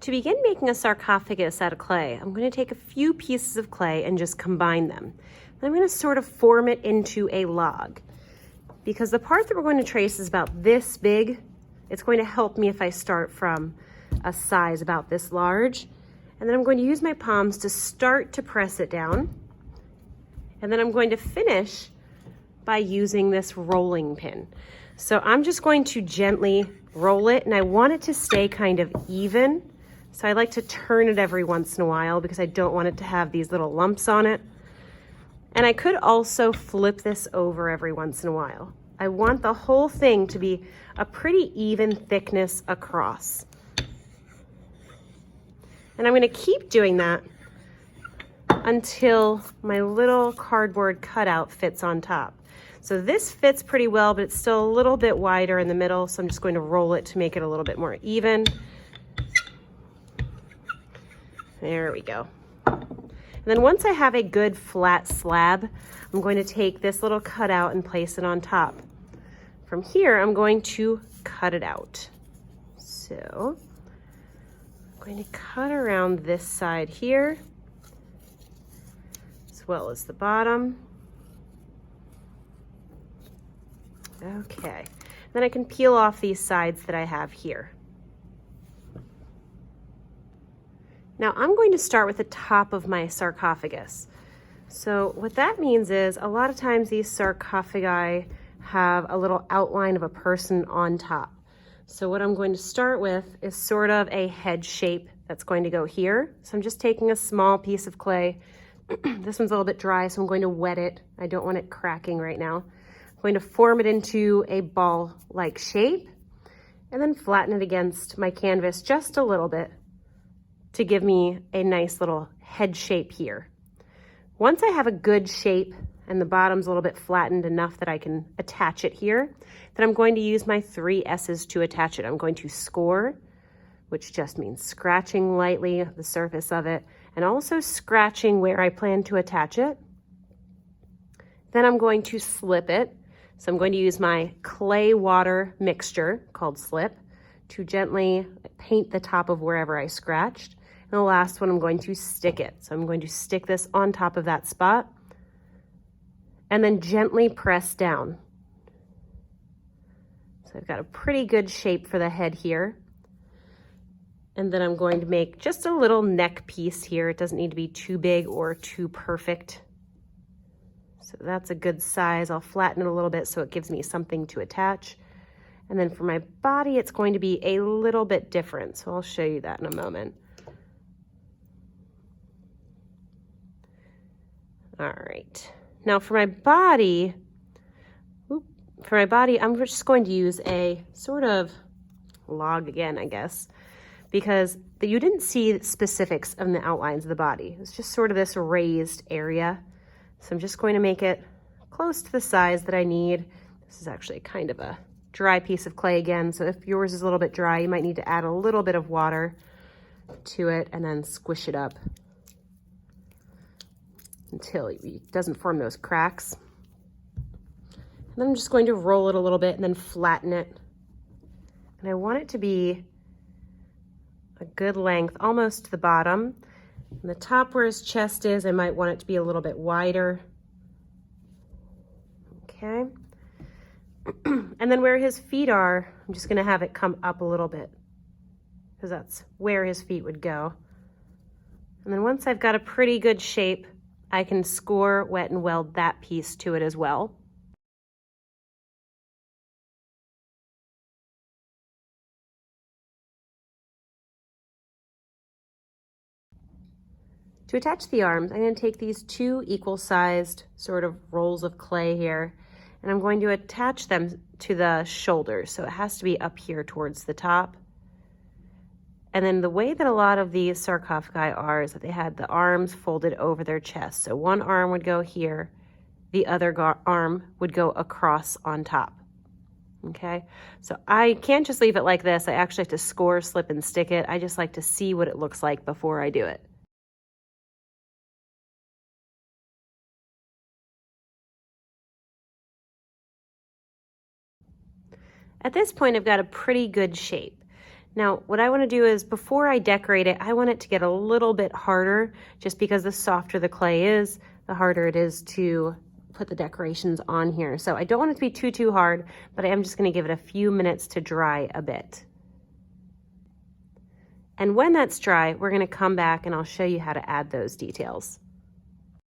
To begin making a sarcophagus out of clay, I'm going to take a few pieces of clay and just combine them. I'm going to sort of form it into a log. Because the part that we're going to trace is about this big, it's going to help me if I start from a size about this large. And then I'm going to use my palms to start to press it down. And then I'm going to finish by using this rolling pin. So I'm just going to gently roll it, and I want it to stay kind of even. So I like to turn it every once in a while because I don't want it to have these little lumps on it. And I could also flip this over every once in a while. I want the whole thing to be a pretty even thickness across. And I'm going to keep doing that until my little cardboard cutout fits on top. So this fits pretty well, but it's still a little bit wider in the middle, so I'm just going to roll it to make it a little bit more even. There we go. And then once I have a good flat slab, I'm going to take this little cutout and place it on top. From here, I'm going to cut it out. So I'm going to cut around this side here, as well as the bottom. Okay, then I can peel off these sides that I have here. Now I'm going to start with the top of my sarcophagus. So what that means is a lot of times these sarcophagi have a little outline of a person on top. So what I'm going to start with is sort of a head shape that's going to go here. So I'm just taking a small piece of clay. This one's a little bit dry, so I'm going to wet it. I don't want it cracking right now. I'm going to form it into a ball-like shape and then flatten it against my canvas just a little bit to give me a nice little head shape here. Once I have a good shape and the bottom's a little bit flattened enough that I can attach it here, then I'm going to use my 3 S's to attach it. I'm going to score, which just means scratching lightly the surface of it, and also scratching where I plan to attach it. Then I'm going to slip it. So I'm going to use my clay water mixture called Slip to gently paint the top of wherever I scratched. And the last one, I'm going to stick it. So I'm going to stick this on top of that spot and then gently press down. So I've got a pretty good shape for the head here. And then I'm going to make just a little neck piece here. It doesn't need to be too big or too perfect. So that's a good size. I'll flatten it a little bit so it gives me something to attach. And then for my body, it's going to be a little bit different. So I'll show you that in a moment. All right. Now for my body, I'm just going to use a sort of log again, I guess, because you didn't see specifics of the outlines of the body. It's just sort of this raised area. So I'm just going to make it close to the size that I need. This is actually kind of a dry piece of clay again. So if yours is a little bit dry, you might need to add a little bit of water to it and then squish it up until it doesn't form those cracks. And then I'm just going to roll it a little bit and then flatten it. And I want it to be a good length, almost to the bottom. And the top where his chest is, I might want it to be a little bit wider. Okay. And then where his feet are, I'm just going to have it come up a little bit because that's where his feet would go. And then once I've got a pretty good shape, I can score, wet, and weld that piece to it as well. To attach the arms, I'm going to take these 2 equal-sized sort of rolls of clay here, and I'm going to attach them to the shoulders. So it has to be up here towards the top. And then the way that a lot of these sarcophagi are is that they had the arms folded over their chest. So one arm would go here, the other arm would go across on top. Okay, so I can't just leave it like this. I actually have to score, slip, and stick it. I just like to see what it looks like before I do it. At this point, I've got a pretty good shape. Now, what I want to do is before I decorate it, I want it to get a little bit harder, just because the softer the clay is, the harder it is to put the decorations on here. So I don't want it to be too hard, but I am just going to give it a few minutes to dry a bit. And when that's dry, we're going to come back and I'll show you how to add those details.